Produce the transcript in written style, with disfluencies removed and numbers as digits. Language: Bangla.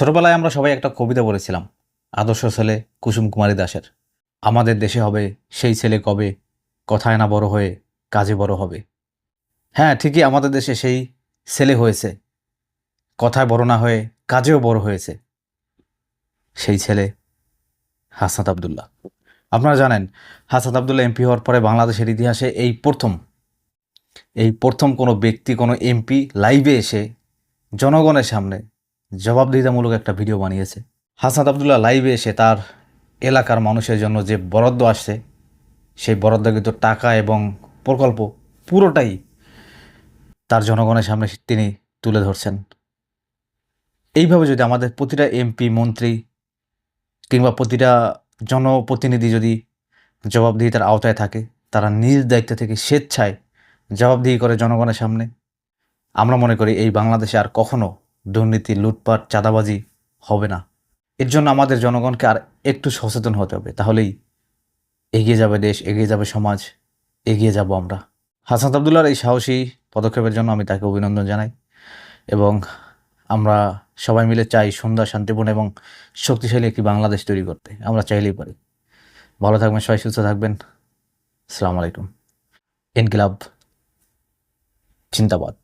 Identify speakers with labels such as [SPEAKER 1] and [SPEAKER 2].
[SPEAKER 1] ছোটবেলায় আমরা সবাই একটা কবিতা পড়েছিলাম, আদর্শ ছেলে কুসুম কুমারী দাশের। আমাদের দেশে হবে সেই ছেলে কবে, কথায় না বড় হয়ে কাজে বড় হবে। হ্যাঁ, ঠিকই আমাদের দেশে সেই ছেলে হয়েছে, কথায় বড় না হয়ে কাজেও বড় হয়েছে। সেই ছেলে হাসনাত আবদুল্লাহ। আপনারা জানেন, হাসনাত আবদুল্লাহ এমপি হওয়ার পরে বাংলাদেশের ইতিহাসে এই প্রথম কোনো ব্যক্তি, কোনো এমপি লাইভে এসে জনগণের সামনে জবাবদিহিতামূলক একটা ভিডিও বানিয়েছে। হাসনাত আবদুল্লাহ লাইভে এসে তার এলাকার মানুষের জন্য যে বরাদ্দ আসছে, সেই বরাদ্দকৃত টাকা এবং প্রকল্প পুরোটাই তার জনগণের সামনে তিনি তুলে ধরছেন। এইভাবে যদি আমাদের প্রতিটা এমপি, মন্ত্রী কিংবা প্রতিটা জনপ্রতিনিধি যদি জবাবদিহিতার আওতায় থাকে, তারা নিজ দায়িত্ব থেকে স্বেচ্ছায় জবাবদিহি করে জনগণের সামনে, আমরা মনে করি এই বাংলাদেশে আর কখনো দুর্নীতি, লুটপাট, চাঁদাবাজি হবে না। এর জন্য আমাদের জনগণকে আর একটু সচেতন হতে হবে, তাহলেই এগিয়ে যাবে দেশ, এগিয়ে যাবে সমাজ, এগিয়ে যাব আমরা। হাসনাত আবদুল্লাহর এই সাহসী পদক্ষেপের জন্য আমি তাকে অভিনন্দন জানাই এবং আমরা সবাই মিলে চাই সুন্দর, শান্তিপূর্ণ এবং শক্তিশালী একটি বাংলাদেশ তৈরি করতে। আমরা চাইলেই পারি। ভালো থাকবেন, সবাই সুস্থ থাকবেন। আসসালামু আলাইকুম। ইনকিলাব জিন্দাবাদ।